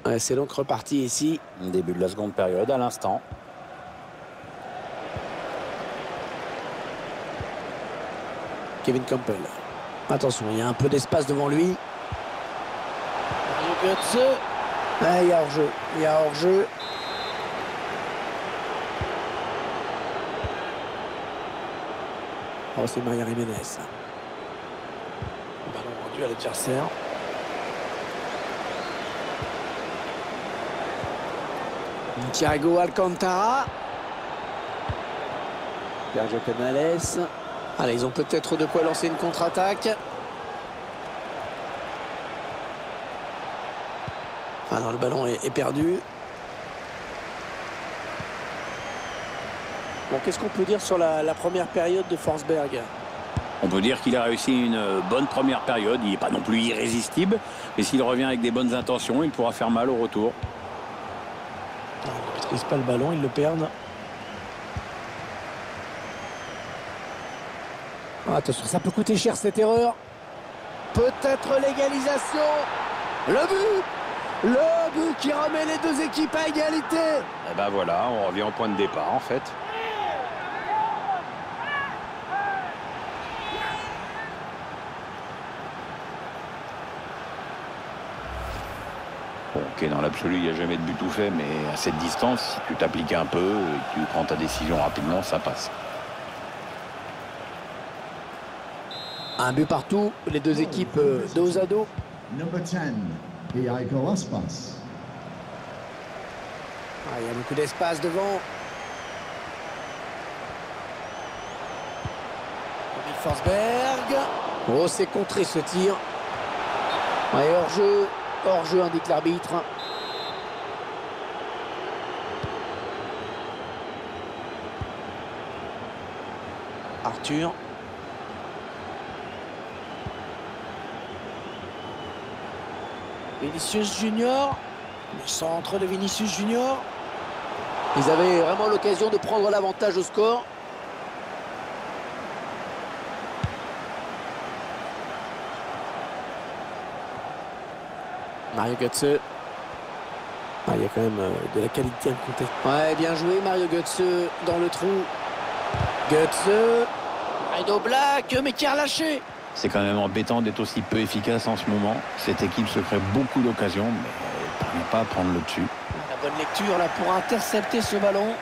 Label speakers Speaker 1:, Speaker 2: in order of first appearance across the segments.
Speaker 1: Ouais, c'est donc reparti ici.
Speaker 2: Début de la seconde période à l'instant.
Speaker 1: Kevin Campbell. Attention, il y a un peu d'espace devant lui. Mario Götze. Ah, il y a hors-jeu. Il y a hors-jeu. Oh, c'est Maria Jiménez. Ballon rendu à l'adversaire. Thiago Alcantara. Sergio Canales. Allez, ils ont peut-être de quoi lancer une contre-attaque. Ah non, le ballon est perdu. Bon, qu'est-ce qu'on peut dire sur la première période de Forsberg?
Speaker 2: On peut dire qu'il a réussi une bonne première période. Il n'est pas non plus irrésistible. Mais s'il revient avec des bonnes intentions, il pourra faire mal au retour.
Speaker 1: Non, ils ne maîtrisent pas le ballon, ils le perdent. Oh, attention, ça peut coûter cher cette erreur. Peut-être l'égalisation. Le but! Le but qui remet les deux équipes à égalité.
Speaker 2: Et ben voilà, on revient au point de départ en fait. Bon, ok, dans l'absolu, il n'y a jamais de but tout fait, mais à cette distance, si tu t'appliques un peu et que tu prends ta décision rapidement, ça passe.
Speaker 1: Un but partout, les deux équipes dos à dos.
Speaker 3: Number 10, Diego Aspas.
Speaker 1: Ah, il y a beaucoup d'espace devant. Forsberg. Oh, c'est contré ce tir. Ouais, hors-jeu indique l'arbitre. Arthur. Vinicius Junior. Le centre de Vinicius Junior. Ils avaient vraiment l'occasion de prendre l'avantage au score. Mario Götze. Ah, il y a quand même de la qualité à compter. Ouais, bien joué Mario Götze dans le trou. Götze. Rhino Black, mais qui a relâché.
Speaker 2: C'est quand même embêtant d'être aussi peu efficace en ce moment. Cette équipe se crée beaucoup d'occasions, mais elle ne parvient pas à prendre le dessus.
Speaker 1: La bonne lecture là pour intercepter ce ballon.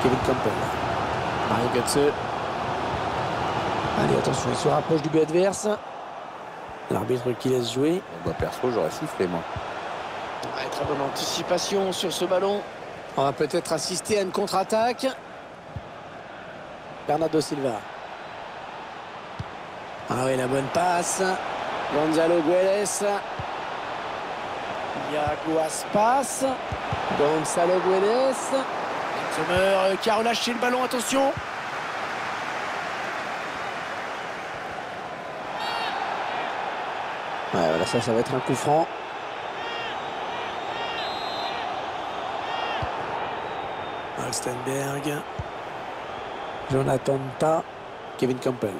Speaker 1: Kevin Campbell. Mario Götze. Allez, attention, il se rapproche du but adverse. L'arbitre qui laisse jouer.
Speaker 2: Moi, perso, j'aurais sifflé, moi.
Speaker 1: Ouais, très bonne anticipation sur ce ballon. On va peut-être assister à une contre-attaque. Bernardo Silva. Ah oui, la bonne passe. Gonzalo Guedes. Iago Aspas. Gonzalo Guedes. Sommer qui a relâché le ballon, attention. Ouais, voilà, ça va être un coup franc. Alstenberg. Jonathan Ta. Kevin Campbell.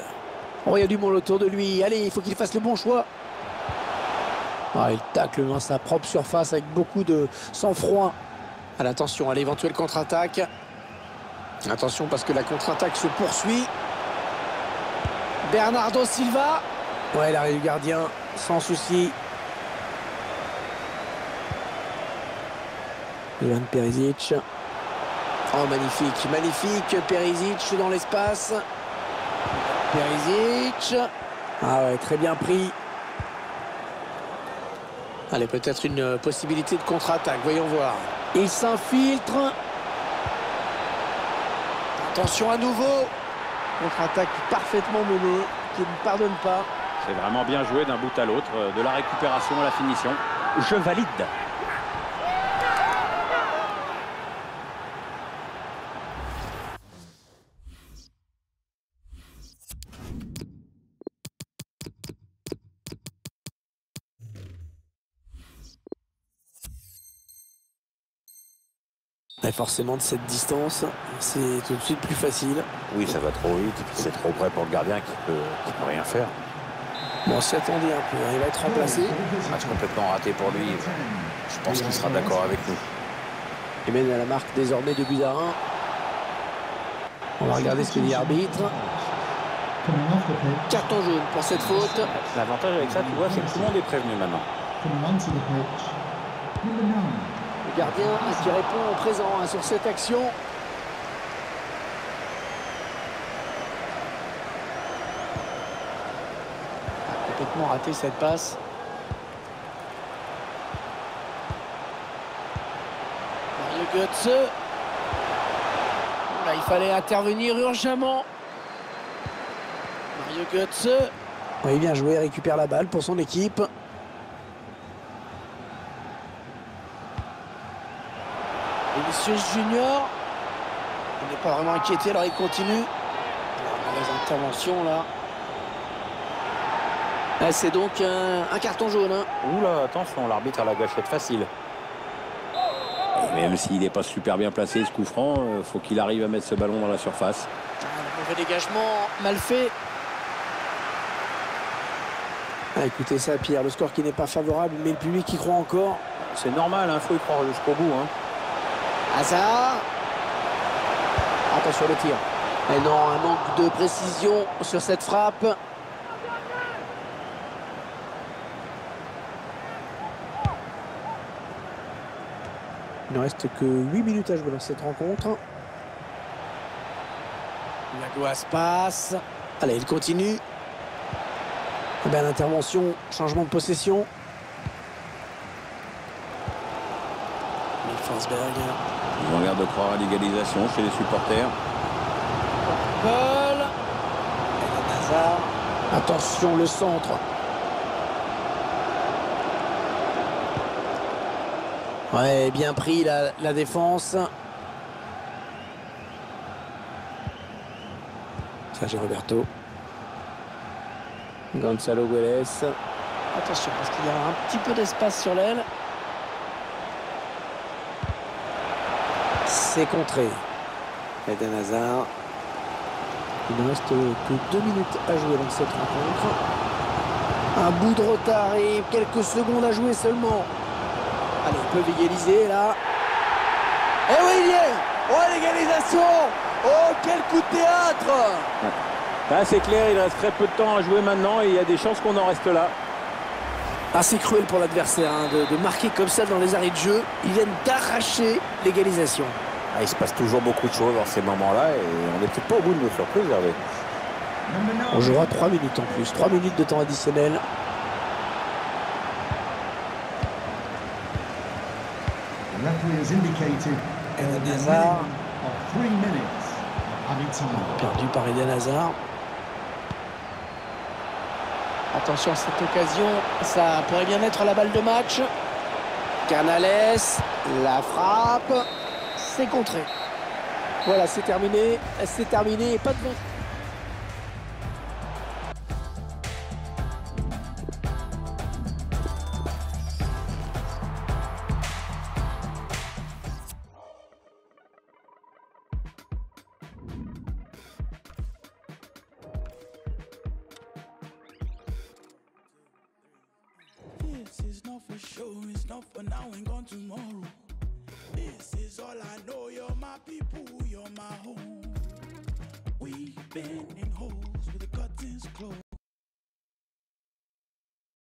Speaker 1: Oh, il y a du monde autour de lui. Allez, il faut qu'il fasse le bon choix. Ah, il tacle dans sa propre surface avec beaucoup de sang-froid. Attention à l'éventuelle contre-attaque. Attention parce que la contre-attaque se poursuit. Bernardo Silva. Ouais, l'arrêt du gardien, sans souci. Ivan Perisic. Oh, magnifique, magnifique. Perisic dans l'espace. Perisic. Ah ouais, très bien pris. Allez, peut-être une possibilité de contre-attaque. Voyons voir. Il s'infiltre. Attention à nouveau. Contre-attaque parfaitement menée, qui ne pardonne pas.
Speaker 2: C'est vraiment bien joué d'un bout à l'autre, de la récupération à la finition. Je valide.
Speaker 1: Et forcément, de cette distance, c'est tout de suite plus facile.
Speaker 2: Oui, ça va trop vite, et puis c'est trop près pour le gardien qui peut rien faire.
Speaker 1: Bon, s'y attendait un peu, hein. Il va être remplacé.
Speaker 2: Match complètement raté pour lui. Je pense qu'il sera d'accord avec nous.
Speaker 1: Il mène à la marque désormais de buts à 1. On va regarder ce que dit l'arbitre.
Speaker 3: Coming off the pitch.
Speaker 1: Carton jaune pour cette faute.
Speaker 2: L'avantage avec ça, tu vois, c'est que tout le monde est prévenu maintenant.
Speaker 3: Coming onto the pitch. Number 9.
Speaker 1: Le gardien qui répond au présent hein, sur cette action. A complètement raté cette passe. Mario Götze. Là, il fallait intervenir urgemment. Mario Götze. Oui, bien joué, récupère la balle pour son équipe. Vinicius Junior. Il n'est pas vraiment inquiété, alors il continue. Mauvaise intervention là. C'est donc un carton jaune. Hein.
Speaker 2: Oula, attention, l'arbitre a la gâchette facile. Et même s'il n'est pas super bien placé, ce coup franc, faut qu'il arrive à mettre ce ballon dans la surface.
Speaker 1: Un mauvais dégagement, mal fait. Ah, écoutez ça, Pierre, le score qui n'est pas favorable, mais le public qui croit encore.
Speaker 2: C'est normal, il faut y croire jusqu'au bout. Hein.
Speaker 1: Hazard. Attention le tir. Et non, un manque de précision sur cette frappe. Il ne reste que 8 minutes à jouer dans cette rencontre. La glace passe. Allez, il continue. Eh bien, l'intervention, changement de possession. Forsberg.
Speaker 2: Ils ont l'air de croire à l'égalisation chez les supporters.
Speaker 1: Paul. Hazard. Attention, le centre. Ouais, bien pris la défense. Sergio Roberto. Gonzalo Guedes. Attention, parce qu'il y a un petit peu d'espace sur l'aile. C'est contré. Eden Hazard. Il ne reste que 2 minutes à jouer dans cette rencontre. Un bout de retard et quelques secondes à jouer seulement. Allez, ils peuvent égaliser là. Et oui, il y est. Oh, l'égalisation. Oh, quel coup de théâtre.
Speaker 2: Là, c'est clair, il reste très peu de temps à jouer maintenant et il y a des chances qu'on en reste là.
Speaker 1: Assez cruel pour l'adversaire hein, de marquer comme ça dans les arrêts de jeu. Ils viennent d'arracher l'égalisation.
Speaker 2: Ah, il se passe toujours beaucoup de choses dans ces moments-là et on n'est peut-être pas au bout de nos surprises, Hervé.
Speaker 1: On jouera 3 minutes en plus, 3 minutes de temps additionnel.
Speaker 3: The referee has indicated
Speaker 1: Eden Hazard.
Speaker 3: of 3 minutes of added time.
Speaker 1: Perdu par Eden Hazard. Attention à cette occasion, ça pourrait bien être la balle de match. Canales, la frappe, c'est contré. Voilà, c'est terminé, pas de vainqueur.
Speaker 4: This is not for show, it's not for now and gone tomorrow. This is all I know, you're my people, you're my home. We've been in hope.